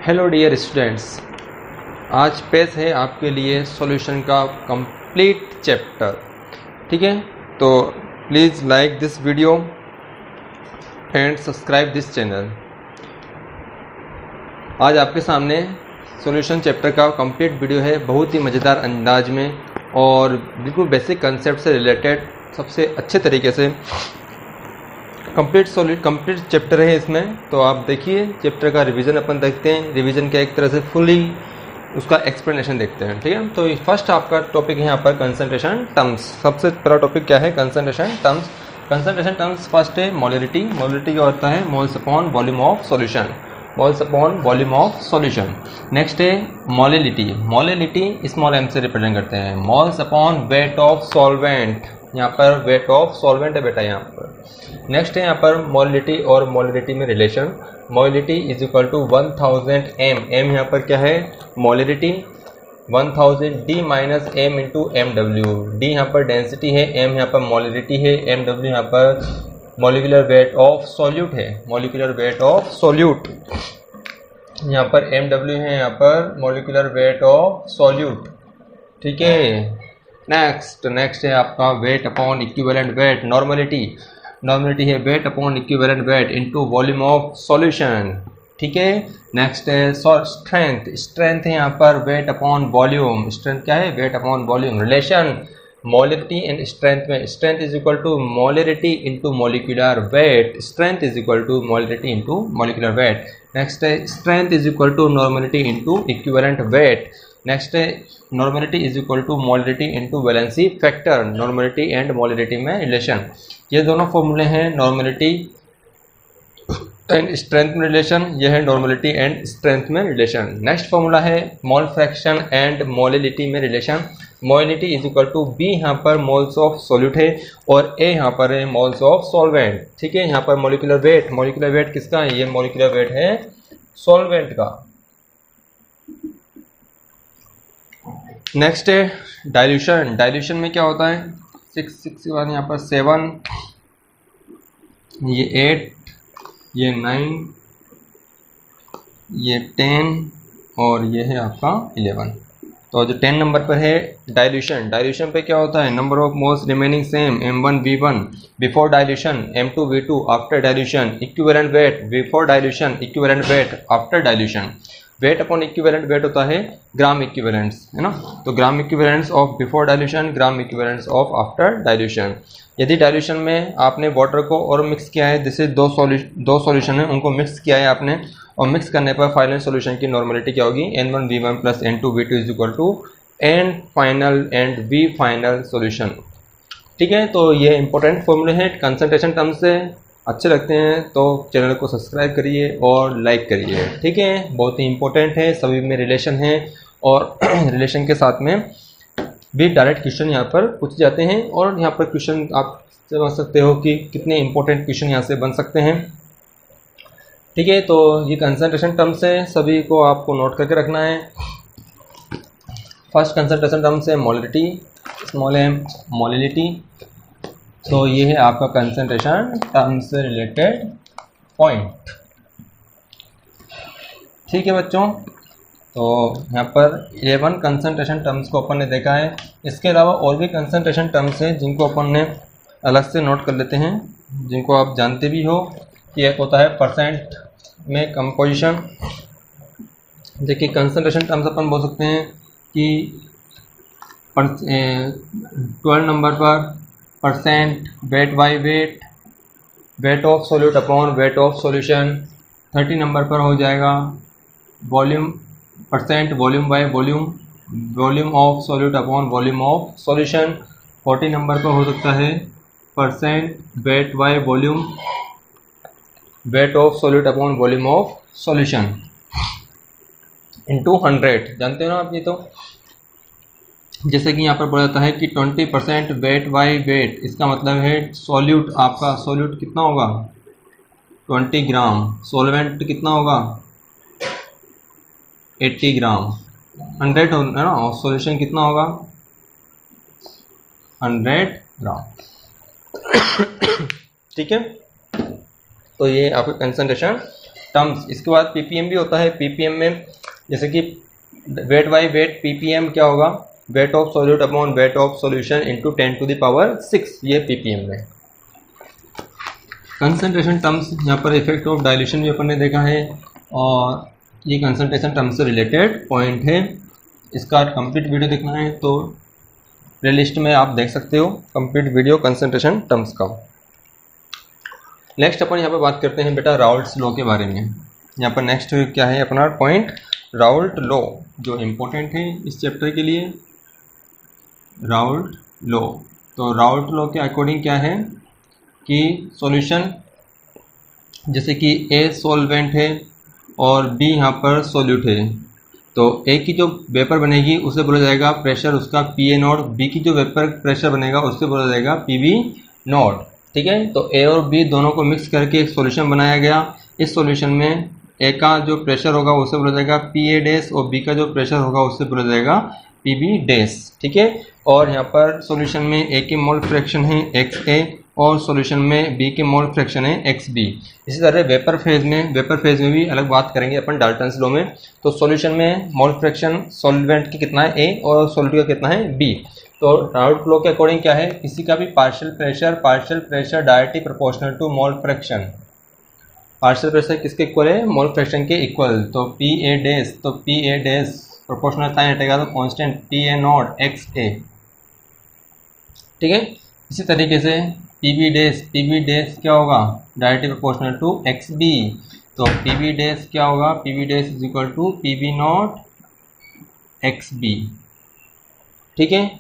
Hello dear students, आज पेश है आपके लिए सॉल्यूशन का कंप्लीट चैप्टर। ठीक है, तो please like this video and subscribe this channel. आज आपके सामने सॉल्यूशन चैप्टर का कंप्लीट वीडियो है, बहुत ही मज़ेदार अंदाज में और बिल्कुल बेसिक कंसेप्ट से रिलेटेड सबसे अच्छे तरीके से कंप्लीट चैप्टर है इसमें। तो आप देखिए, चैप्टर का रिवीजन अपन देखते हैं, रिवीजन का एक तरह से फुली उसका एक्सप्लेनेशन देखते हैं। ठीक है, तो फर्स्ट आपका टॉपिक है यहाँ पर कंसंट्रेशन टर्म्स। सबसे पहला टॉपिक क्या है? Concentration terms. Concentration terms first है मोलरिटी। मोलरिटी क्या होता है? Moles upon volume of solution, moles upon volume of solution. Next है मोलिलिटी। मोलिलिटी स्मॉल m से रिप्रेजेंट करते हैं। Moles upon weight of solvent, यहाँ पर वेट ऑफ सॉल्वेंट है बेटा यहाँ पर। नेक्स्ट है यहाँ पर मोलिलिटी और मोलिलिटी में relation. Molality is equal to 1000 m। m यहाँ पर क्या है? Molality 1000 d minus m into M W. d यहाँ पर डेंसिटी है, m यहाँ पर मोलिलिटी है, एम डब्ल्यू यहाँ पर मॉलिक्यूलर वेट ऑफ सॉल्यूट है, मॉलिक्यूलर वेट ऑफ सॉल्यूट। यहाँ पर एम डब्ल्यू है, यहाँ पर मॉलिक्यूलर वेट ऑफ सॉल्यूट। ठीक है, नेक्स्ट है आपका weight upon equivalent weight. Normality है weight upon equivalent weight into volume of solution. ठीक है, नेक्स्ट है स्ट्रेंथ है यहाँ पर वेट अपॉन वॉल्यूम। स्ट्रेंथ क्या है? Weight upon volume. Relation molarity and strength में, strength is equal to molarity into molecular weight. Strength is equal to molarity into molecular weight. Next है strength is equal to normality into equivalent weight. Next है normality is equal to molarity into valency factor. Normality and molarity में relation, ये दोनों फॉर्मूले हैं। Normality and strength में relation, यह है नॉर्मलिटी एंड स्ट्रेंथ में रिलेशन। नेक्स्ट फॉर्मूला है मोल फ्रैक्शन एंड मोलिलिटी में relation. Molality is equal to B, यहाँ पर मोल्स ऑफ सॉल्यूट है और ए यहाँ पर है मोल्स ऑफ सॉल्वेंट। ठीक है, यहाँ पर मॉलिक्यूलर वेट किसका है? ये मॉलिक्यूलर वेट है सॉल्वेंट का। नेक्स्ट है डाइल्यूशन। डाइल्यूशन में क्या होता है? 6 के बाद यहाँ पर 7, ये 8, ये 9, ये 10 और ये है आपका 11। तो जो 10 नंबर पर है डाइल्यूशन। डाइल्यूशन पे क्या होता है? Number of moles remaining same, m1 v1 before dilution, m2 v2 after dilution. Equivalent weight before dilution, equivalent weight after dilution. Weight upon equivalent weight होता है ग्राम इक्विवेलेंट्स, है ना। तो gram equivalents of before dilution, gram equivalents of after dilution. यदि dilution में आपने water को और मिक्स किया है, जैसे दो सॉल्यूशन है उनको मिक्स किया है आपने, और मिक्स करने पर फाइनल सॉल्यूशन की नॉर्मलिटी क्या होगी? n1 v1 plus n2 v2 is equal to n final and v final solution. ठीक है, तो ये इंपॉर्टेंट फॉर्मूले हैं कंसंट्रेशन टर्म से। अच्छे लगते हैं तो चैनल को सब्सक्राइब करिए और लाइक करिए। ठीक है, बहुत ही इंपॉर्टेंट है, सभी में रिलेशन है और रिलेशन के साथ में भी डायरेक्ट क्वेश्चन यहाँ पर पूछे जाते हैं। और यहाँ पर क्वेश्चन आप समझ सकते हो कि कितने इंपॉर्टेंट क्वेश्चन यहाँ से बन सकते हैं। ठीक है, तो ये कंसंट्रेशन टर्म्स है, सभी को आपको नोट करके रखना है। फर्स्ट कंसंट्रेशन टर्म्स है मोलरिटी, स्मॉल m, मोलिलिटी। तो ये है आपका कंसंट्रेशन टर्म्स से रिलेटेड पॉइंट। ठीक है बच्चों, तो यहाँ पर 11 कंसंट्रेशन टर्म्स को अपन ने देखा है। इसके अलावा और भी कंसंट्रेशन टर्म्स हैं जिनको अपन ने अलग से नोट कर लेते हैं, जिनको आप जानते भी हो कि एक होता है परसेंट में कंपोजिशन। देखिए कंसंट्रेशन टर्म्स अपन बोल सकते हैं कि 12 नंबर पर percent weight by wait, weight of solute upon weight of solution. 30 number पर हो जाएगा volume, percent volume by volume, volume of solute upon volume of solution. 40 number पर हो सकता है percent weight by volume, weight of solute upon volume of solution into 100। जानते हो ना आप ये तो, जैसे कि यहाँ पर बोला जाता है कि 20% वेट बाई वेट, इसका मतलब है सॉल्यूट, आपका सॉल्यूट कितना होगा? 20 ग्राम। सॉल्वेंट कितना होगा? 80 ग्राम। 100 है ना, और सॉल्यूशन कितना होगा? 100 ग्राम। ठीक है, तो ये आपका कंसंट्रेशन टर्म्स। इसके बाद पीपीएम भी होता है। पीपीएम में जैसे कि वेट बाई वेट, पीपीएम क्या होगा, weight of solute upon weight of solution into 10⁶, ये पीपीएम में। कंसंट्रेशन टर्म्स, यहाँ पर इफेक्ट ऑफ डाइल्यूशन भी अपन ने देखा है और ये कंसंट्रेशन टर्म्स से रिलेटेड पॉइंट है। इसका कंप्लीट वीडियो देखना है तो प्लेलिस्ट में आप देख सकते हो कंप्लीट वीडियो कंसंट्रेशन टर्म्स का। नेक्स्ट अपन यहाँ पर बात करते हैं बेटा राउल्ट्स लॉ के बारे में। यहाँ पर नेक्स्ट क्या है अपना पॉइंट, राउल्ट लॉ, जो इम्पोर्टेंट है इस चैप्टर के लिए, राउल्ट लॉ। तो राउल्ट लॉ के अकॉर्डिंग क्या है कि सॉल्यूशन, जैसे कि ए सॉल्वेंट है और बी यहाँ पर सॉल्यूट है, तो ए की जो वेपर बनेगी उसे बोला जाएगा प्रेशर उसका PA0, बी की जो वेपर प्रेशर बनेगा उससे बोला जाएगा PB0। ठीक है, तो ए और बी दोनों को मिक्स करके एक सॉल्यूशन बनाया गया। इस सॉल्यूशन में ए का जो प्रेशर होगा उसे बोला जाएगा PA- और बी का जो प्रेशर होगा उससे बोला जाएगा PB-। ठीक है, और यहाँ पर सॉल्यूशन में ए की मोल फ्रैक्शन है XA और सॉल्यूशन में बी के मोल फ्रैक्शन है XB। इसी तरह वेपर फेज में भी अलग बात करेंगे अपन डाल्टन्स लॉ में। तो सॉल्यूशन में मोल फ्रैक्शन सॉल्वेंट की कितना है A और सॉल्यूट का कितना है B। तो राउल्ट लॉ के अकॉर्डिंग क्या है, किसी का भी partial pressure directly proportional to mole fraction. Partial pressure किसके इक्वल है, मोल फ्रैक्शन के इक्वल। तो PA' प्रोपोर्शनल साइन हटेगा तो कांस्टेंट PA0 XA। ठीक है, इसी तरीके से PB' क्या होगा, डायरेक्टली प्रोपोर्शनल टू XB। तो PB' क्या होगा, PB' is equal to PB0 XB। ठीक है,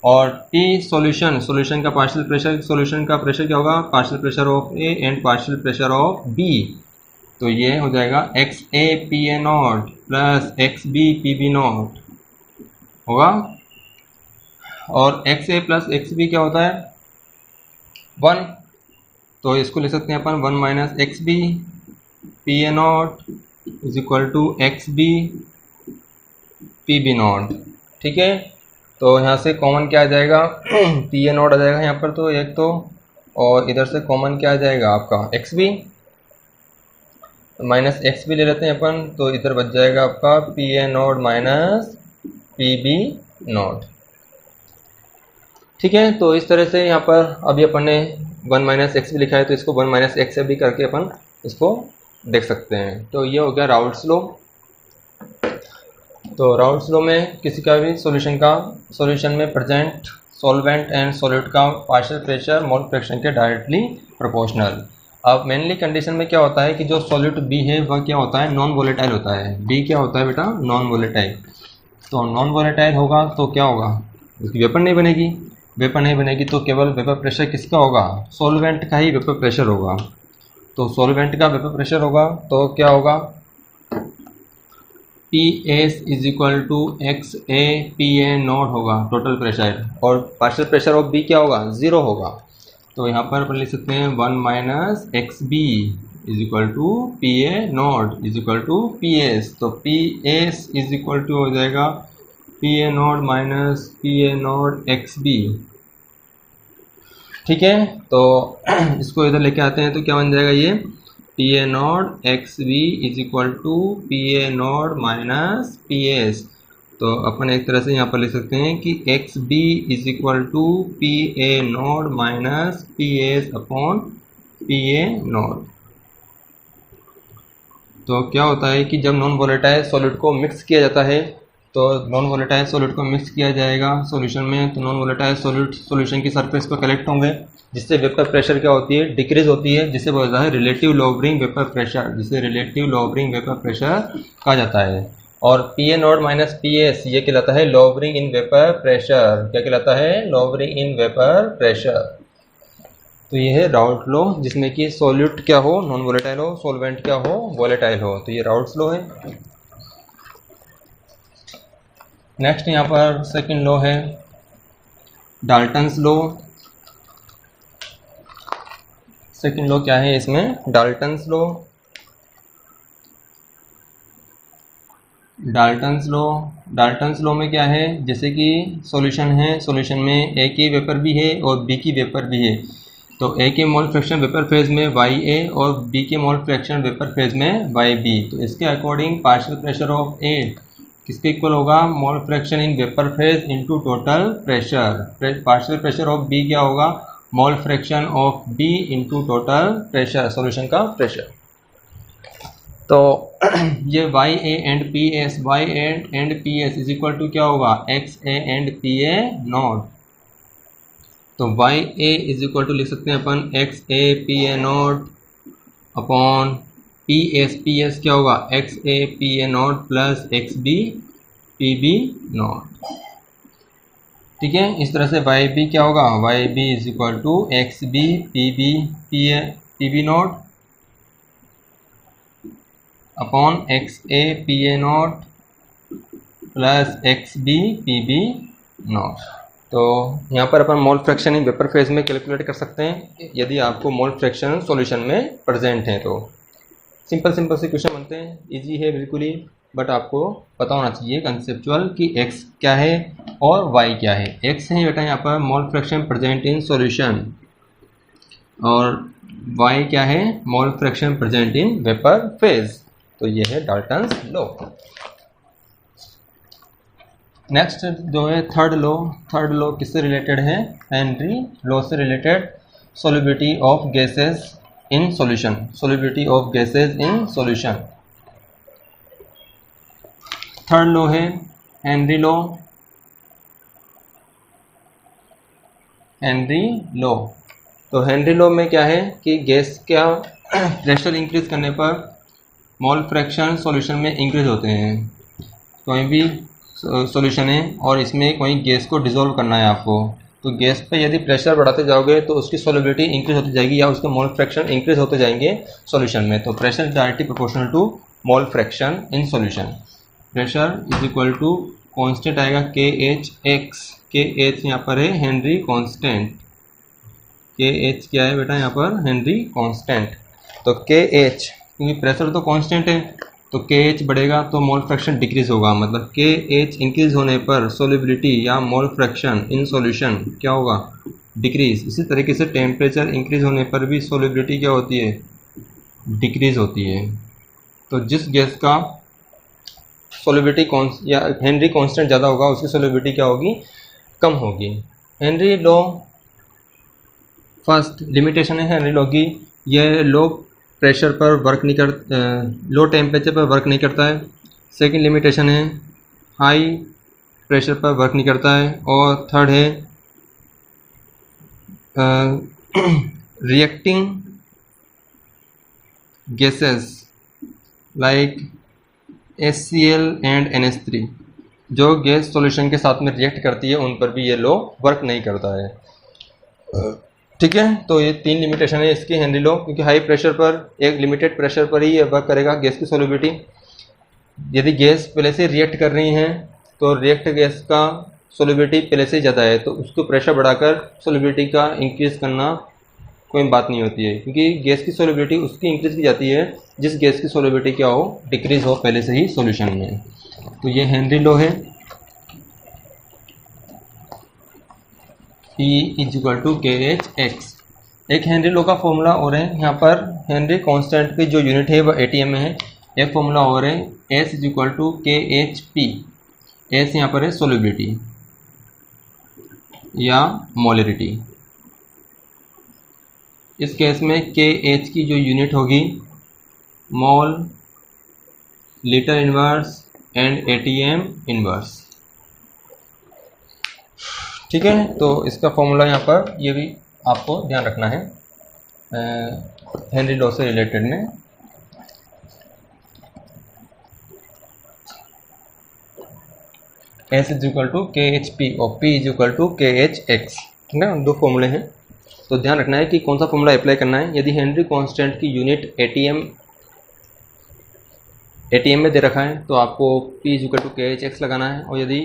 और P सॉल्यूशन का पार्शियल प्रेशर, सॉल्यूशन का प्रेशर क्या होगा, partial pressure of A and partial pressure of B। तो ये हो जाएगा XA PA0 plus XB PB0 होगा। और XA प्लस XB क्या होता है, 1। तो इसको लिख सकते हैं अपन 1 minus XB PA0 is equal to XB PB0। ठीक है, तो यहाँ से कॉमन क्या आ जाएगा PA0 आ जाएगा यहाँ पर, तो एक तो, और इधर से कॉमन क्या आ जाएगा आपका XB, माइनस XB ले लेते हैं अपन, तो इधर बच जाएगा आपका PA0 माइनस PB0। ठीक है, तो इस तरह से यहाँ पर अभी अपन ने 1 माइनस XB लिखा है तो इसको 1 माइनस XB करके अपन इसको देख सकते हैं। तो ये हो गया राउल्ट्स लॉ। तो राउल्ट्स लॉ में किसी का भी सॉल्यूशन में प्रेजेंट सॉल्वेंट एंड सॉल्यूट का पार्शियल प्रेशर मोल फ्रैक्शन के डायरेक्टली प्रोपोर्शनल। अब मेनली कंडीशन में क्या होता है कि जो सॉल्यूट B है वह क्या होता है, नॉन वोलेटाइल होता है। B क्या होता है बेटा, नॉन वोलेटाइल। तो नॉन वोलेटाइल होगा तो क्या होगा, उसकी वेपर नहीं बनेगी तो केवल वेपर प्रेशर किसका होगा, सॉल्वेंट का ही वेपर प्रेशर होगा। तो सॉल्वेंट का वेपर प्रेशर होगा तो क्या होगा, PS is equal to XA PA0 होगा टोटल प्रेशर, और पार्शियल प्रेशर ऑफ B क्या होगा, 0 होगा। तो यहाँ पर अपन लिख सकते हैं 1 minus XB is equal to PA0 is equal to PS। तो PS इज इक्वल टू हो जाएगा PA0 माइनस PA0 XB। ठीक है, तो इसको इधर लेके आते हैं तो क्या बन जाएगा, ये PA0 XB is equal to PA0 minus PS। तो अपन एक तरह से यहाँ पर लिख सकते हैं कि XB is equal to PA0 minus PS upon PA0। तो क्या होता है कि जब नॉन वोलेटाइल सॉल्यूट को मिक्स किया जाता है, तो नॉन वोलेटाइल सॉल्यूट को मिक्स किया जाएगा सॉल्यूशन में, तो नॉन वोलेटाइल सॉल्यूशन की सरफेस पर कलेक्ट होंगे, जिससे वेपर प्रेशर क्या होती है, डिक्रीज होती है, जिसे बोला जाता है रिलेटिव लोअरिंग वेपर प्रेशर, जिसे रिलेटिव लोअरिंग वेपर प्रेशर कहा जाता है। और PA0 माइनस PS ये कहलाता है लोअरिंग इन वेपर प्रेशर। क्या कहलाता है, लोअरिंग इन वेपर प्रेशर। तो ये है राउल्ट लॉ, जिसमें कि सॉल्यूट क्या हो, नॉन वोलेटाइल हो, सॉल्वेंट क्या हो, वोलेटाइल हो। तो ये राउल्ट्स लॉ है। नेक्स्ट यहाँ पर सेकंड लॉ है डाल्टन्स लॉ। सेकंड लॉ क्या है इसमें, डाल्टन्स लॉ। डाल्टन्स लॉ में क्या है, जैसे कि सॉल्यूशन है, सॉल्यूशन में A की वेपर भी है और B की वेपर भी है। तो ए के मोल फ्रैक्शन वेपर फेज में वाई ए और बी के मोल फ्रैक्शन वेपर फेज में वाई बी। तो इसके according partial pressure of A किसके इक्वल होगा, mole fraction in vapour phase into total pressure. Partial pressure of B क्या होगा, mole fraction of B into total pressure, solution का pressure. तो ये Y A and P S, Y and P S is equal to क्या होगा, x A and P A naught. तो y A is equal to लिख सकते हैं अपन x A P A naught upon P S क्या होगा, x A P A naught plus x B P B naught. ठीक है, इस तरह से वाई बी क्या होगा, y B is equal to x B P B P B naught upon x A P A naught plus x B P B not. तो यहाँ पर अपन mole fraction in vapour phase में calculate कर सकते हैं यदि आपको मोल फ्रैक्शन सॉल्यूशन में प्रेजेंट है। तो सिंपल से क्वेश्चन बनते हैं, इजी है बिल्कुल ही, बट आपको पता होना चाहिए कंसेप्चुअल कि x क्या है और y क्या है। x है बेटा यहाँ पर mole fraction present in solution, और y क्या है, mole fraction present in vapour phase. तो ये है डाल्टन्स लॉ। नेक्स्ट जो है थर्ड लॉ किससे रिलेटेड है, हेनरी लॉ से related, solubility of gases in solution, solubility of gases in solution. Third law है हेनरी लॉ। तो हेनरी लॉ में क्या है कि गैस का प्रेशर इंक्रीज करने पर मोल फ्रैक्शन सॉल्यूशन में इंक्रीज होते हैं। कोई भी सॉल्यूशन है और इसमें कोई गैस को डिसॉल्व करना है आपको, तो गैस पे यदि प्रेशर बढ़ाते जाओगे तो उसकी सॉल्युबिलिटी इंक्रीज होती जाएगी या उसके मोल फ्रैक्शन इंक्रीज होते जाएंगे सॉल्यूशन में। तो pressure directly proportional to mole fraction in solution. Pressure is equal to constant आएगा के एच एक्स, के एच यहाँ पर है हेनरी कांस्टेंट, के एच क्या है बेटा यहाँ पर हेनरी कांस्टेंट। तो के एच क्योंकि प्रेशर तो कांस्टेंट है तो के एच बढ़ेगा तो मोल फ्रैक्शन डिक्रीज होगा, मतलब के एच इंक्रीज होने पर सोल्युबिलिटी या मोल फ्रैक्शन इन सॉल्यूशन क्या होगा, डिक्रीज। इसी तरीके से टेम्परेचर इंक्रीज होने पर भी सोल्युबिलिटी क्या होती है, डिक्रीज होती है। तो जिस गैस का सोल्युबिलिटी या हेनरी कांस्टेंट ज़्यादा होगा उसकी सोल्युबिलिटी क्या होगी, कम होगी। हेनरी लॉ फर्स्ट लिमिटेशन है हेनरी लॉ की, यह लो प्रेशर पर वर्क नहीं कर, लो टेम्परेचर पर वर्क नहीं करता है। सेकंड लिमिटेशन है हाई प्रेशर पर वर्क नहीं करता है। और थर्ड है reacting gases like HCl and NH3 जो गैस सॉल्यूशन के साथ में रिएक्ट करती है उन पर भी ये लॉ वर्क नहीं करता है। ठीक है, तो ये तीन लिमिटेशन है इसकी हेनरी लॉ, क्योंकि हाई प्रेशर पर एक लिमिटेड प्रेशर पर ही ये वर्क करेगा गैस की सोल्युबिलिटी। यदि गैस पहले से रिएक्ट कर रही है तो रिएक्ट गैस का सोल्युबिलिटी पहले से ज़्यादा है तो उसको प्रेशर बढ़ाकर सोल्युबिलिटी का इंक्रीज़ करना कोई बात नहीं होती है, क्योंकि गैस की सोल्युबिलिटी उसकी इंक्रीज़ की जाती है जिस गैस की सोल्युबिलिटी क्या हो, डिक्रीज़ हो पहले से ही सॉल्यूशन में। तो ये हेनरी लॉ है। E इज इक्वल टू के एच एक्स। एक हेनरी लॉ का फॉर्मूला और है यहाँ पर, हेनरी कांस्टेंट की जो यूनिट है वह ATM में है। एक फॉर्मूला और है S इज इक्वल टू के एच पी। एस यहाँ पर है सोल्युबिलिटी या मोलरिटी। इस केस में के एच की जो यूनिट होगी mole, litre inverse and ATM inverse. ठीक है, तो इसका फॉर्मूला यहाँ पर ये भी आपको ध्यान रखना है हेनरी लॉ से रिलेटेड में। S इज इक्वल टू के एच पी और P इज इक्वल टू के एच एक्स। ठीक है, दो फॉर्मूले हैं तो ध्यान रखना है कि कौन सा फॉर्मूला अप्लाई करना है। यदि हेनरी कांस्टेंट की यूनिट ATM में दे रखा है तो आपको P इज इक्वल टू के एच एक्स लगाना है, और यदि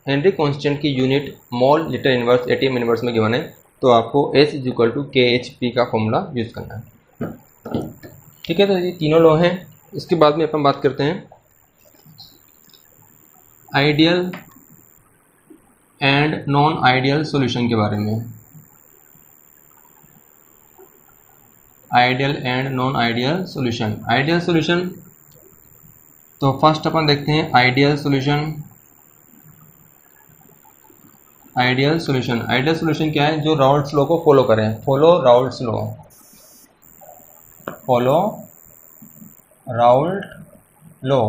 हेनरी कांस्टेंट की unit mole, litre inverse, ATM inverse में गिवन है तो आपको S इज इक्वल टू के एच पी का फॉर्मूला यूज़ करना है। ठीक है, तो ये तीनों लॉ हैं। इसके बाद में अपन बात करते हैं ideal and non ideal solution के बारे में। Ideal and non ideal solution. Ideal solution, तो फर्स्ट अपन देखते हैं ideal solution. Ideal solution, ideal solution क्या है? जो राउल्ट्स लॉ को फॉलो करें। Follow Raoult's law, follow Raoult law.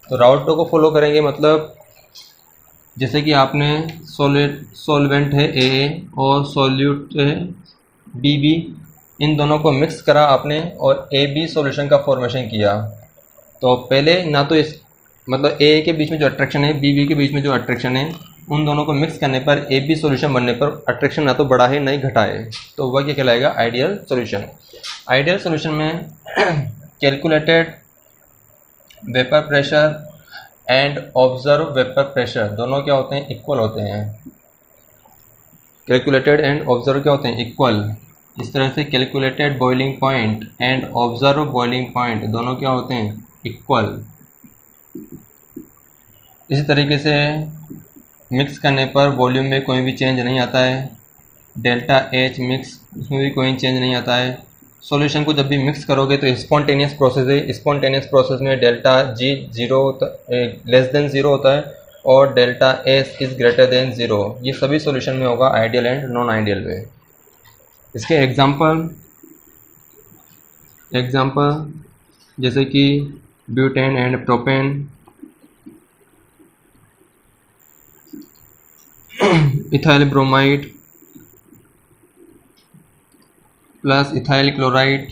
तो राउल्ट लॉ को फॉलो करेंगे मतलब जैसे कि आपने सॉल्वेंट है ए और सॉल्यूट है बी, इन दोनों को मिक्स करा आपने और ए बी सॉल्यूशन का फॉर्मेशन किया। तो पहले ना तो इस मतलब ए के बीच में जो अट्रैक्शन है, बी के बीच में जो अट्रैक्शन है, उन दोनों को मिक्स करने पर ए बी सॉल्यूशन बनने पर अट्रैक्शन ना तो बढ़ा है ना ही घटा है, तो वह क्या कहलाएगा? Ideal solution. आइडियल सॉल्यूशन में calculated vapour pressure and observe vapour pressure दोनों क्या होते हैं? इक्वल होते हैं। कैलकुलेटेड एंड ऑब्जर्व क्या होते हैं? इक्वल। इस तरह से calculated boiling point and observe boiling point दोनों क्या होते हैं? इक्वल। इसी तरीके से मिक्स करने पर वॉल्यूम में कोई भी चेंज नहीं आता है। डेल्टा एच मिक्स, उसमें भी कोई चेंज नहीं आता है। सॉल्यूशन को जब भी मिक्स करोगे तो स्पॉन्टेनियस प्रोसेस है। स्पॉन्टेनियस प्रोसेस में delta G zero less than zero होता है और delta S is greater than zero. ये सभी सॉल्यूशन में होगा आइडियल एंड नॉन आइडियल में। इसके एग्जांपल जैसे कि butane and propane, ethyl bromide plus ethyl chloride,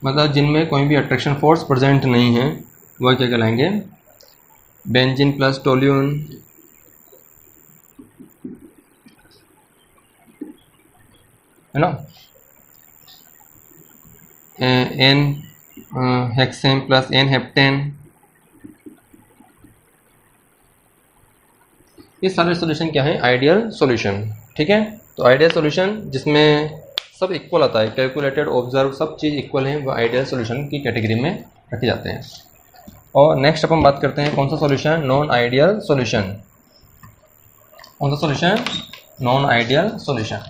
मतलब जिनमें कोई भी अट्रैक्शन फोर्स प्रेजेंट नहीं है वह क्या कहलाएंगे? बेंजीन प्लस टोल्यून, है ना, N hexane plus N heptane, ये सारे सॉल्यूशन क्या है? Ideal solution. ठीक है, तो आइडियल सॉल्यूशन जिसमें सब इक्वल आता है, कैलकुलेटेड ऑब्जर्व सब चीज़ इक्वल है, वह आइडियल सॉल्यूशन की कैटेगरी में रखे जाते हैं। और नेक्स्ट अपन बात करते हैं कौन सा सॉल्यूशन? Non ideal solution. कौन सा सॉल्यूशन? Non ideal solution.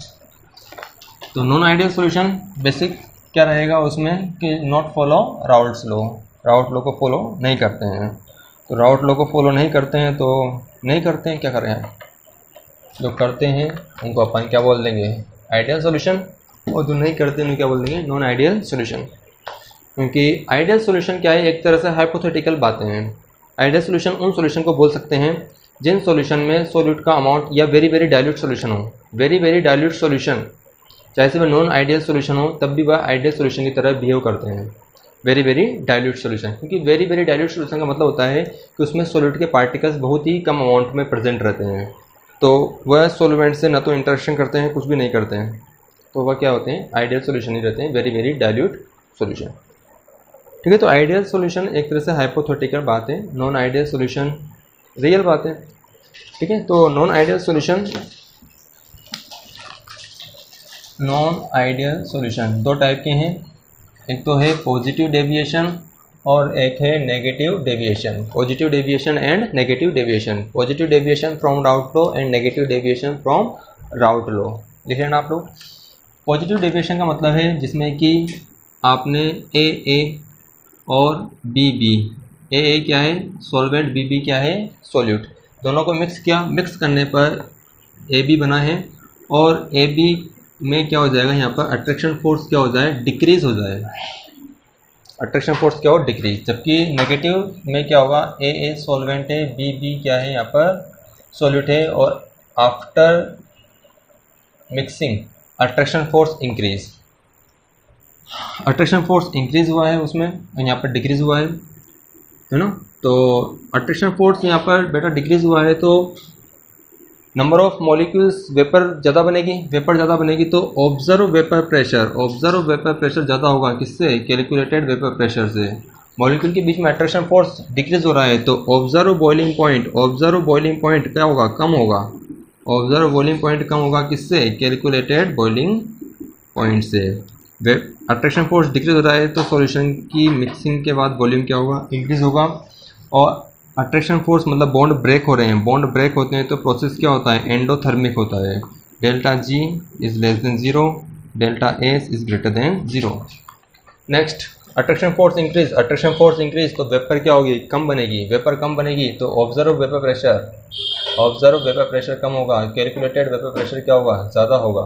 तो नॉन आइडियल सॉल्यूशन बेसिक क्या रहेगा उसमें कि not follow Raoult's law. Raoult law को फॉलो नहीं करते हैं। तो राउल्ट लॉ को फॉलो नहीं करते हैं तो नहीं करते हैं, क्या कर रहे हैं? जो करते हैं उनको अपन क्या बोल देंगे? Ideal solution. और जो नहीं करते उनको क्या बोल देंगे? Non ideal solution. क्योंकि आइडियल सॉल्यूशन क्या है? एक तरह से हाइपोथेटिकल बातें हैं। आइडियल सॉल्यूशन उन सॉल्यूशन को बोल सकते हैं जिन सॉल्यूशन में सॉल्यूट का अमाउंट या वेरी वेरी डाइल्यूट सॉल्यूशन हो। वेरी वेरी डाइल्यूट सॉल्यूशन, चाहे से वह नॉन आइडियल सॉल्यूशन हो तब भी वह आइडियल सॉल्यूशन की तरह बिहेव करते हैं। वेरी वेरी डाइल्यूट सॉल्यूशन, क्योंकि वेरी वेरी डाइल्यूट सॉल्यूशन का मतलब होता है कि उसमें सॉल्यूट के पार्टिकल्स बहुत ही कम अमाउंट में प्रेजेंट रहते हैं, तो वह सॉल्वेंट से ना तो इंटरेक्शन करते हैं, कुछ भी नहीं करते हैं, तो वह क्या होते हैं? आइडियल सॉल्यूशन ही रहते हैं, वेरी वेरी डाइल्यूट सॉल्यूशन। ठीक है, तो आइडियल सॉल्यूशन एक तरह से हाइपोथेटिकल बात है, नॉन आइडियल सॉल्यूशन रियल बात है। ठीक है, तो नॉन आइडियल सॉल्यूशन दो टाइप के हैं। एक तो है पॉजिटिव डेविएशन और एक है negative deviation. Positive deviation and negative deviation. Positive deviation from Raoult law and negative deviation from Raoult law. लिख लेना आप लोग। पॉजिटिव डेविएशन का मतलब है जिसमें कि आपने ए और बी, ए क्या है? सॉल्वेंट, बी क्या है? सॉल्यूट, दोनों को मिक्स किया। मिक्स करने पर ए बी बना है और ए बी में क्या हो जाएगा? यहाँ पर अट्रैक्शन फोर्स क्या हो जाए? डिक्रीज हो जाए। अट्रैक्शन फोर्स क्या हो? डिक्रीज। जबकि नेगेटिव में क्या होगा? ए सॉल्वेंट है, बी क्या है? यहाँ पर सॉल्यूट है और after mixing attraction force increase. Attraction force increase हुआ है उसमें, यहाँ पर डिक्रीज हुआ है ना। तो अट्रैक्शन फोर्स यहाँ पर बेटा डिक्रीज हुआ है तो नंबर ऑफ मॉलिक्यूल्स वेपर ज़्यादा बनेगी। वेपर ज़्यादा बनेगी तो ऑब्जर्व वेपर प्रेशर ज़्यादा होगा। किससे? कैलकुलेटेड वेपर प्रेशर से। मॉलिक्यूल के बीच में अट्रैक्शन फोर्स डिक्रीज हो रहा है तो ऑब्जर्व बॉइलिंग पॉइंट क्या होगा? कम होगा। ऑब्जर्व बॉइलिंग पॉइंट कम होगा किससे? कैलकुलेटेड बॉइलिंग पॉइंट से। अट्रैक्शन फोर्स डिक्रीज हो रहा है तो सॉल्यूशन की मिक्सिंग के बाद वॉल्यूम क्या होगा? इंक्रीज होगा। और अट्रैक्शन फोर्स मतलब बॉन्ड ब्रेक हो रहे हैं। बॉन्ड ब्रेक होते हैं तो प्रोसेस क्या होता है? एंडोथर्मिक होता है। Delta G is less than 0 delta S is greater than 0। Next, attraction force increase, attraction force increase तो वेपर क्या होगी, कम बनेगी, वेपर कम बनेगी तो ऑब्जर्व वेपर प्रेशर कम होगा, कैलकुलेटेड वेपर प्रेशर क्या होगा, ज़्यादा होगा।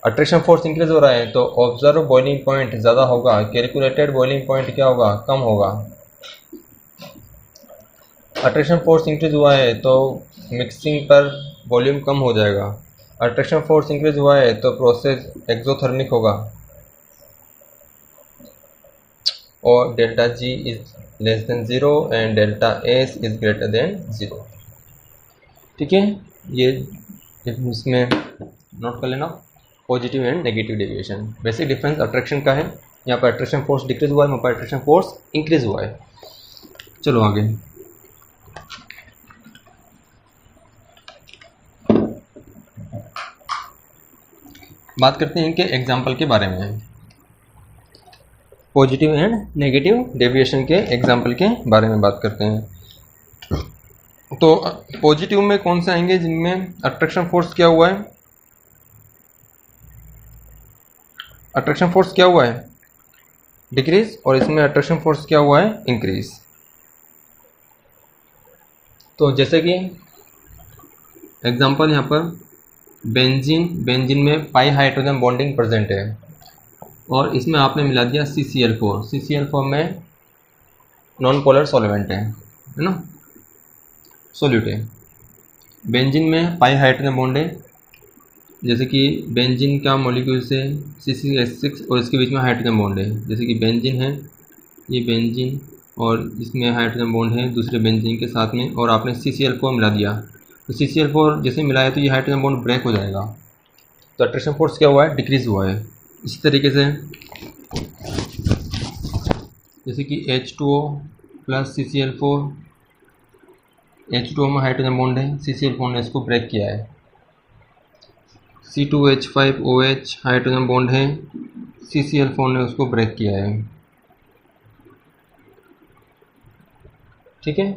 अट्रैक्शन फोर्स इंक्रीज हो रहा है तो ऑब्जर्व बॉइलिंग पॉइंट ज़्यादा होगा, कैलकुलेटेड बॉइलिंग पॉइंट क्या होगा, कम होगा। अट्रैक्शन फोर्स इंक्रीज हुआ है तो मिक्सिंग पर वॉल्यूम कम हो जाएगा। अट्रैक्शन फोर्स इंक्रीज हुआ है तो प्रोसेस एक्सोथर्मिक होगा और delta G is less than 0 and delta S is greater than 0। ठीक है, ये इसमें नोट कर लेना, positive and negative deviation. Basic difference attraction का है, यहाँ पर अट्रैक्शन फोर्स डिक्रीज हुआ है, यहाँ पर अट्रैक्शन फोर्स इंक्रीज हुआ है। चलो आगे बात करते हैं इनके एग्जाम्पल के बारे में। पॉजिटिव एंड नेगेटिव डेविएशन के एग्जाम्पल के बारे में बात करते हैं। तो पॉजिटिव में कौन से आएंगे जिनमें अट्रैक्शन फोर्स क्या हुआ है, अट्रैक्शन फोर्स क्या हुआ है, डिक्रीज, और इसमें अट्रैक्शन फोर्स क्या हुआ है, इंक्रीज। तो जैसे कि एग्जांपल यहाँ पर बेंजीन में पाई हाइड्रोजन बॉन्डिंग प्रेजेंट है और इसमें आपने मिला दिया CCl4 में नॉन पोलर सॉल्वेंट है ना, सोल्यूट है। बेंजीन में पाई हाइड्रोजन बॉन्ड है, जैसे कि बेंजीन का मॉलिक्यूल से CCH6 और इसके बीच में हाइड्रोजन बॉन्ड है, जैसे कि बेंजीन है, ये बेंजीन और इसमें हाइड्रोजन बॉन्ड है दूसरे बेंजीन के साथ में, और आपने CCl4 मिला दिया तो CCl4 जैसे मिलाया तो ये हाइड्रोजन बॉन्ड ब्रेक हो जाएगा, तो अट्रैक्शन फोर्स क्या हुआ है, डिक्रीज हुआ है। इसी तरीके से जैसे कि H2O प्लस CCl4, H2O में हाइड्रोजन बॉन्ड है, CCl4 ने इसको ब्रेक किया है। C2H5OH हाइड्रोजन बॉन्ड है, CCl4 ने उसको ब्रेक किया है। ठीक है,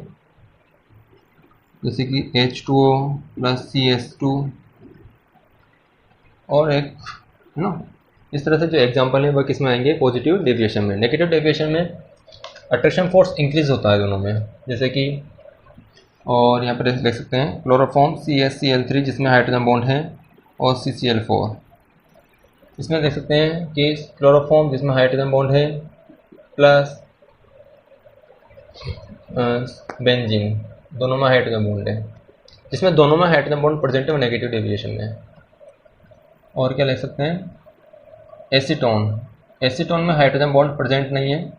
जैसे कि H2O प्लस CH2 और एक है ना, इस तरह से जो एग्जांपल है वह किस में आएंगे, पॉजिटिव डेविएशन में। नेगेटिव डेविएशन में अट्रैक्शन फोर्स इंक्रीज होता है दोनों में, जैसे कि और यहाँ पर देख सकते हैं क्लोरोफॉर्म CaCl3 जिसमें हाइड्रोजन बॉन्ड है और CCl4, इसमें देख सकते हैं कि क्लोरोफॉर्म जिसमें हाइड्रोजन बॉन्ड है प्लस बेंजीन दोनों में हाइड्रोजन बॉन्ड है, जिसमें दोनों में हाइड्रोजन बॉन्ड प्रेजेंट है नेगेटिव डेविएशन में। और क्या लिख सकते हैं, एसीटोन में हाइड्रोजन बॉन्ड प्रेजेंट नहीं है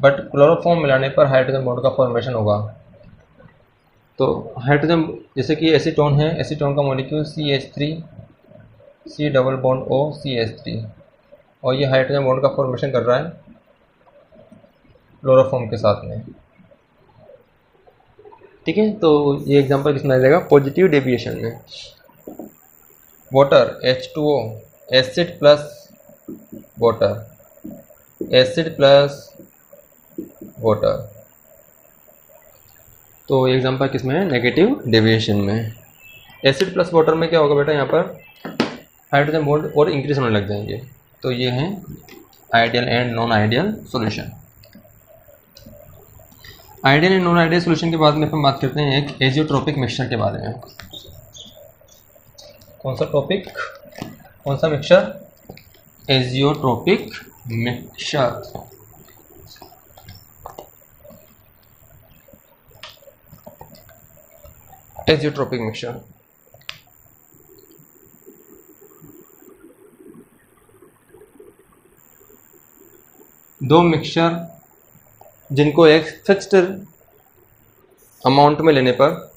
बट क्लोरोफॉर्म मिलाने पर हाइड्रोजन बॉन्ड का फॉर्मेशन होगा। तो हाइड्रोजन जैसे कि एसीटोन है, एसीटोन का molecule CH3 C double bond O CH3 और ये हाइड्रोजन बॉन्ड का फॉर्मेशन कर रहा है क्लोरोफॉर्म के साथ में। ठीक है, तो ये एग्जांपल किसमें आ जाएगा, पॉजिटिव डेविएशन में। Water H2O acid plus water, acid plus water, तो एग्जांपल किसमें है, नेगेटिव डेविएशन में। एसिड प्लस वाटर में क्या होगा बेटा, यहाँ पर हाइड्रोजन बॉन्ड और इंक्रीज होने लग जाएंगे। तो ये हैं ideal and non ideal solution. Ideal and non ideal solution के बाद में हम बात करते हैं एक एजियोट्रोपिक मिक्सचर के बारे में। कौन सा टॉपिक, कौन सा मिक्सचर, एजियोट्रोपिक मिक्सचर। एजियोट्रोपिक मिक्सचर दो मिक्सचर जिनको एक फिक्स्ड अमाउंट में लेने पर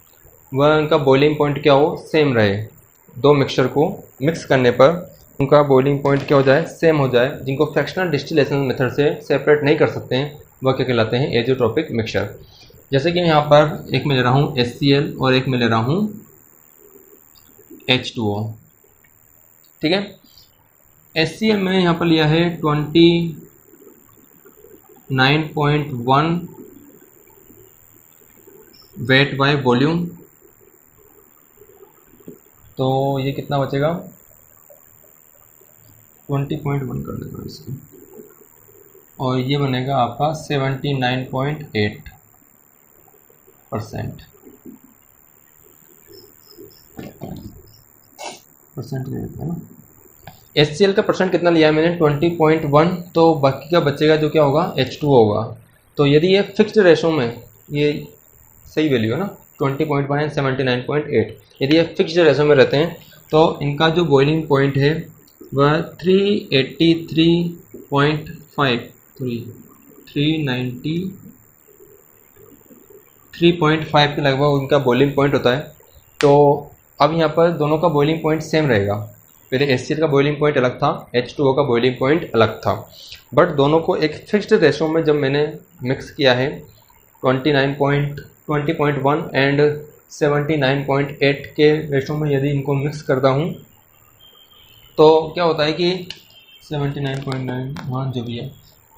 वह उनका बॉइलिंग पॉइंट क्या हो, सेम रहे। दो मिक्सचर को मिक्स करने पर उनका बॉइलिंग पॉइंट क्या हो जाए, सेम हो जाए, जिनको फ्रैक्शनल डिस्टिलेशन मेथड से सेपरेट नहीं कर सकते हैं, वह क्या कहलाते हैं, एजियोट्रोपिक मिक्सचर। जैसे कि यहाँ पर एक मैं ले रहा हूँ HCl और एक मैं ले रहा हूँ H2O। ठीक है, HCl मैंने यहाँ पर लिया है 29.1 वेट बाय वॉल्यूम, तो ये कितना बचेगा 20.1 कर देगा इसको, और ये बनेगा आपका 79.8% परसेंट ले लेते हैं ना। HCl का परसेंट कितना लिया है मैंने 20.1, तो बाकी का बचेगा जो क्या होगा H2O होगा। तो यदि ये फिक्स्ड रेशो में, ये सही वैल्यू है ना 20.1 एंड 79.8, यदि ये फिक्स्ड रेशो में रहते हैं तो इनका जो बॉइलिंग पॉइंट है वह 383.5 के लगभग उनका बॉइलिंग पॉइंट होता है। तो अब यहाँ पर दोनों का बॉइलिंग पॉइंट सेम रहेगा। पहले HCl का बॉइलिंग पॉइंट अलग था, H2O का बॉइलिंग पॉइंट अलग था, बट दोनों को एक फिक्स्ड रेशो में जब मैंने मिक्स किया है 20.1 एंड 79.8 के रेशो में यदि इनको मिक्स करता हूँ तो क्या होता है कि 79.9 हाँ जो भी है,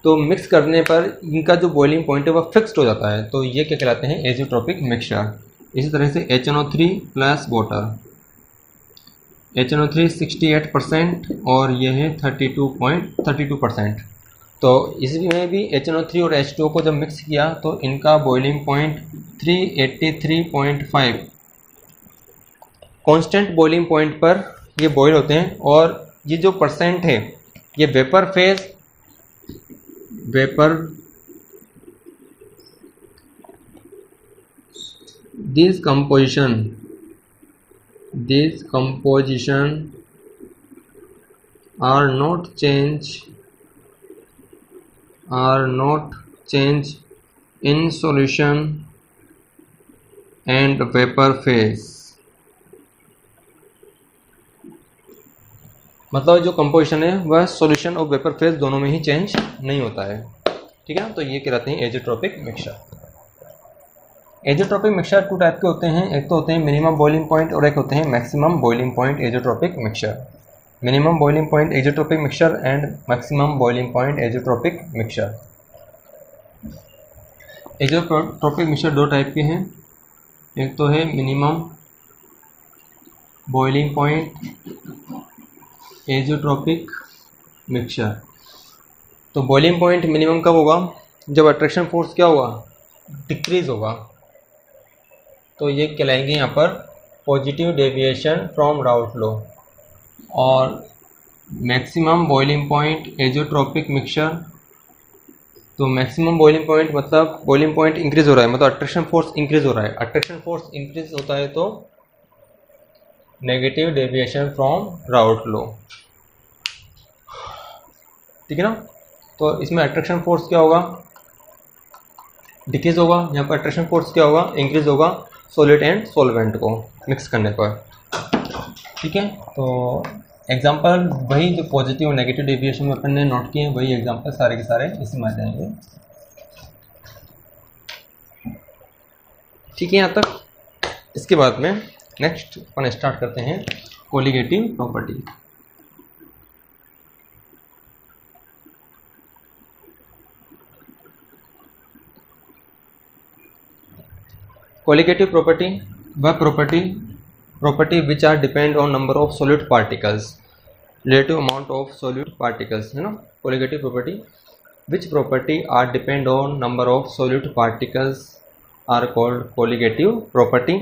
तो मिक्स करने पर इनका जो बॉइलिंग पॉइंट है वह फिक्स्ड हो जाता है। तो ये क्या कहलाते हैं एज़ोट्रोपिक मिक्सचर। इसी तरह से HNO3 प्लस वाटर, HNO3 68% और ये है 32%। तो इसमें भी HNO3 और H2O को जब मिक्स किया तो इनका boiling point 383.5 constant boiling point पर ये बॉयल होते हैं। और ये जो परसेंट है ये vapour this composition are not change in solution and vapor phase। मतलब जो कंपोजिशन है वह सॉल्यूशन और वेपर फेज दोनों में ही चेंज नहीं होता है। ठीक है, तो ये कहलाते हैं azeotropic mixture. Azeotropic mixture two type के होते हैं, एक तो होते हैं मिनिमम बॉइलिंग पॉइंट और एक होते हैं maximum boiling point azeotropic mixture. Minimum boiling point azeotropic mixture and maximum boiling point azeotropic mixture. Azeotropic mixture दो टाइप के हैं, एक तो है minimum boiling point azeotropic mixture. तो बॉइलिंग पॉइंट मिनिमम कब होगा, जब अट्रैक्शन फोर्स क्या होगा, डिक्रीज होगा। तो ये कहलाएंगे यहाँ पर positive deviation from Raoult law. और maximum boiling point azeotropic mixture, तो मैक्सिमम बॉइलिंग पॉइंट मतलब बॉइलिंग पॉइंट इंक्रीज हो रहा है, मतलब अट्रैक्शन फोर्स इंक्रीज हो रहा है। अट्रैक्शन फोर्स इंक्रीज होता है तो negative deviation from Raoult law, ठीक है ना। तो इसमें अट्रैक्शन फोर्स क्या होगा, डिक्रीज होगा। यहाँ पर अट्रैक्शन फोर्स क्या होगा, इंक्रीज होगा सॉलिड एंड सॉल्वेंट को मिक्स करने पर। ठीक है, तो एग्जांपल वही जो पॉजिटिव और नेगेटिव डेविएशन में अपन ने नोट किए वही एग्जांपल सारे के सारे इसमें आ जाएंगे। ठीक है यहाँ तक। इसके बाद में नेक्स्ट अपन स्टार्ट करते हैं कोलिगेटिव प्रॉपर्टी। कोलिगेटिव प्रॉपर्टी वह property which are depend on number of solid particles, relative amount of solid particles, है ना। Colligative property which property are depend on number of solid particles are called colligative property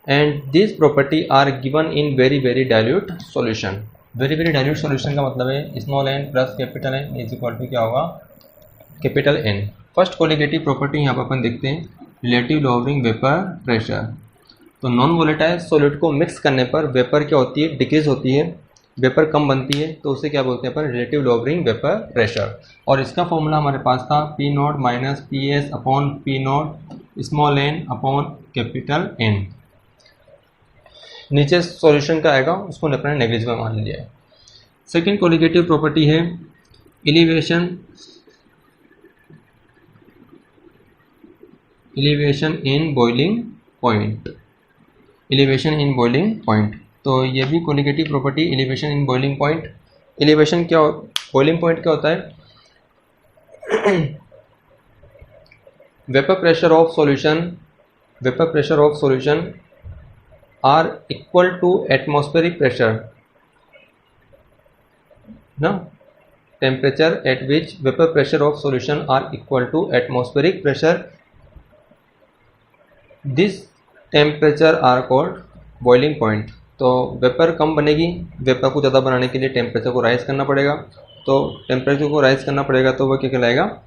and this property are given in very very dilute solution. Very very dilute solution का मतलब है small N plus capital N is equal to क्या होगा, capital N. First colligative property यहाँ पर अपन देखते हैं relative lowering vapour pressure. तो नॉन वोलेटाइल सॉलिड को मिक्स करने पर वेपर क्या होती है, डिक्रीज होती है, वेपर कम बनती है, तो उसे क्या बोलते हैं अपन, रिलेटिव लोअरिंग वेपर प्रेशर। और इसका फॉर्मूला हमारे पास था P not minus P S upon P not small N upon capital N. नीचे सॉल्यूशन का आएगा, उसको अपने नेग्लिजिबल मान लिया है। सेकेंड कोलिगेटिव प्रॉपर्टी है elevation in boiling point. Elevation in boiling point, तो ये भी colligative property elevation in boiling point. Elevation क्या, बॉइलिंग पॉइंट क्या होता है, vapour pressure of solution are equal to atmospheric pressure ना, temperature at which vapour pressure of solution are equal to atmospheric pressure, this temperature are called boiling point. तो vapour कम बनेगी, vapour को ज़्यादा बनाने के लिए टेम्परेचर को राइज करना पड़ेगा, तो टेम्परेचर को राइज करना पड़ेगा तो वह क्या कहलाएगा,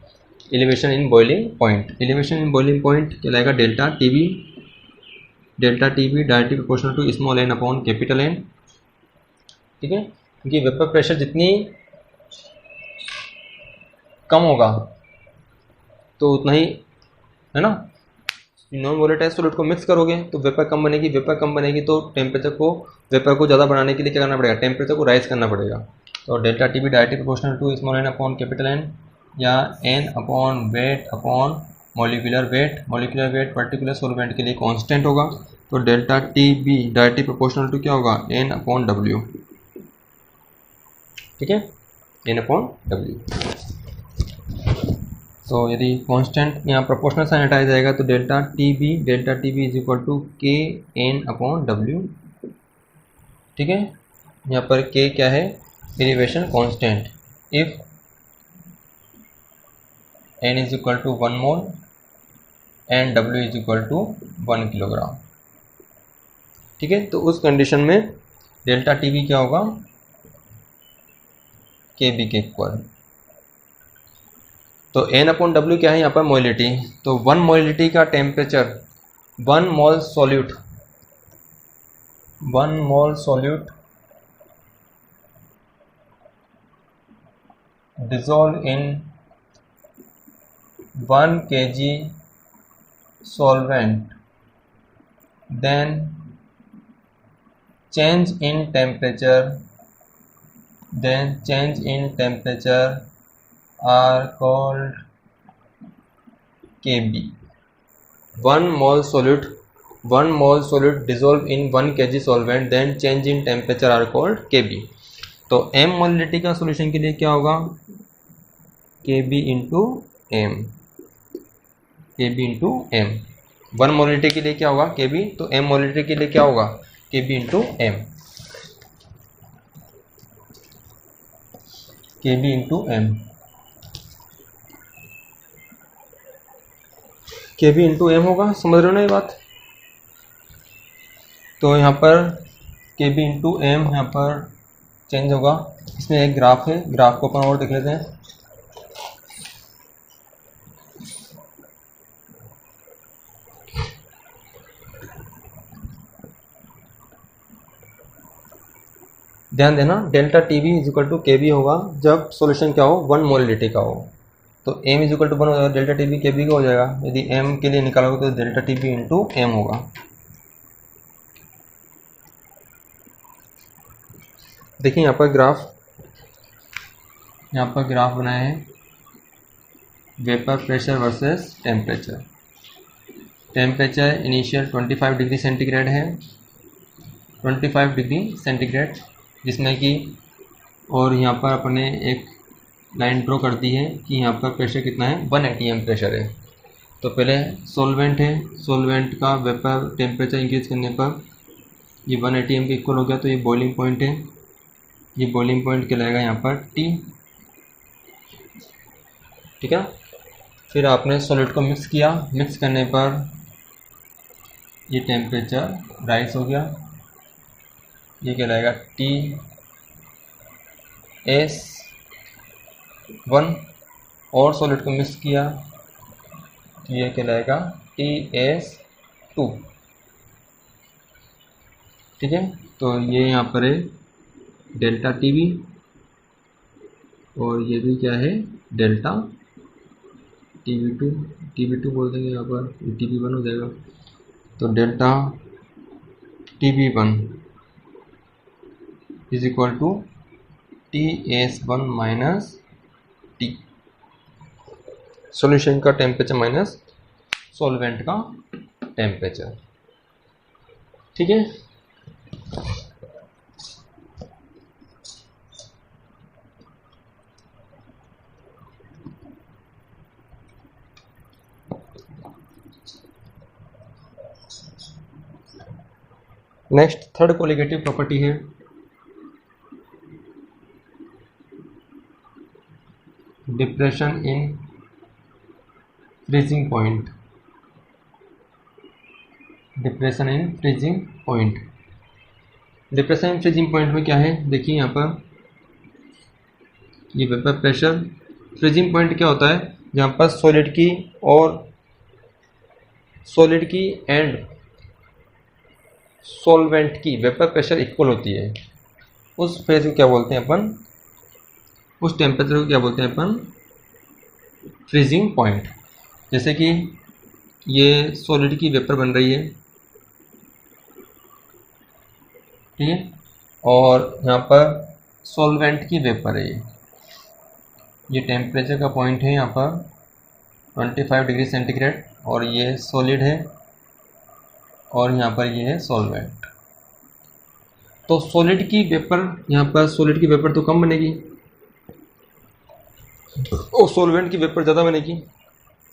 elevation in boiling point. Elevation in boiling point कहलाएगा delta T B. Delta T B directly proportional to small N upon capital N. ठीक है, क्योंकि वेपर प्रेशर जितनी कम होगा तो उतना ही, है ना, नॉन वोलेटाइल सॉलिड को मिक्स करोगे तो वेपर कम बनेगी, वेपर कम बनेगी तो वेपर को ज़्यादा बनाने के लिए क्या करना पड़ेगा, टेम्परेचर को राइज करना पड़ेगा। तो delta T B directly proportional to small N upon capital N, या n upon weight upon molecular weight. Molecular weight particular solvent के लिए कांस्टेंट होगा, तो delta T B directly proportional to क्या होगा, एन अपॉन डब्ल्यू। ठीक है, N upon W. तो यदि कांस्टेंट यहाँ प्रोपोर्शनल साइन हटाया जाएगा तो delta T B is equal to K N upon W. ठीक है, यहाँ पर के क्या है, elevation constant. If N is equal to 1 mole and W is equal to 1 kilogram. ठीक है, तो उस कंडीशन में डेल्टा टी बी क्या होगा, के बी के इक्वल। तो एन अपॉन डब्ल्यू क्या है यहाँ पर, मोलिटी। तो 1 मोलिटी का temperature, 1 mole solute dissolve in 1 kg solvent, then change in temperature are called Kb. 1 mole solute dissolve in 1 kg solvent, then change in temperature are called Kb. तो m molality का solution के लिए क्या होगा, Kb into M. 1 molality के लिए क्या होगा, Kb, तो m मोलिटी के लिए क्या होगा, Kb into M. Kb into M, Kb into M होगा। समझ रहे हो ना ये बात। तो यहाँ पर Kb इंटू एम यहाँ पर चेंज होगा। इसमें एक ग्राफ है, ग्राफ को अपन और देख लेते हैं। ध्यान देना, delta T B is equal to K B होगा जब सॉल्यूशन क्या हो, 1 मोलिटी का हो। तो m इज इक्वल टू 1 हो जाएगा, delta T B K B का हो जाएगा। यदि m के लिए निकालोगे तो delta T B into M होगा। देखिए यहाँ पर ग्राफ बनाया है, vapour pressure versus temperature. Temperature initial 25 degree centigrade है, 25 डिग्री सेंटीग्रेड, जिसमें कि, और यहाँ पर अपने एक लाइन ड्रॉ कर दी है कि यहाँ पर प्रेशर कितना है, 1 atm प्रेशर है। तो पहले सॉल्वेंट है, सॉल्वेंट का वेपर टेम्परेचर इंक्रीज करने पर ये 1 atm के इक्वल हो गया, तो ये बॉइलिंग पॉइंट है। ये बॉइलिंग पॉइंट कहलाएगा यहाँ पर T। ठीक है, फिर आपने सॉलिड को मिक्स किया, मिक्स करने पर ये टेम्परेचर राइज हो गया, ये कहलाएगा TS1। और सॉलिड को मिक्स किया तो ये कहलाएगा TS2। ठीक है, तो ये यहाँ पर है डेल्टा टी बी, और ये भी क्या है, डेल्टा TB2 बोल देंगे यहाँ पर, TB1 हो जाएगा। तो delta TB1 is equal to TS1 minus T, solution का टेम्परेचर माइनस सॉल्वेंट का टेम्परेचर। ठीक है, नेक्स्ट थर्ड कोलिगेटिव प्रॉपर्टी है depression in freezing point, depression in freezing point. Depression in freezing point में क्या है, देखिए यहाँ पर ये वेपर प्रेशर। फ्रीजिंग पॉइंट क्या होता है, जहाँ पर सॉलिड की एंड सॉल्वेंट की वेपर प्रेशर इक्वल होती है, उस फेज को क्या बोलते हैं अपन, उस टेम्परेचर को क्या बोलते हैं अपन, फ्रीजिंग पॉइंट। जैसे कि ये सॉलिड की वेपर बन रही है, ठीक है, और यहाँ पर सॉल्वेंट की वेपर है। ये टेम्परेचर का पॉइंट है यहाँ पर 25 डिग्री सेंटीग्रेड, और ये सॉलिड है और यहाँ पर ये है सॉल्वेंट। तो सॉलिड की वेपर, यहाँ पर सॉलिड की वेपर तो कम बनेगी और सॉल्वेंट की वेपर ज़्यादा बनेगी।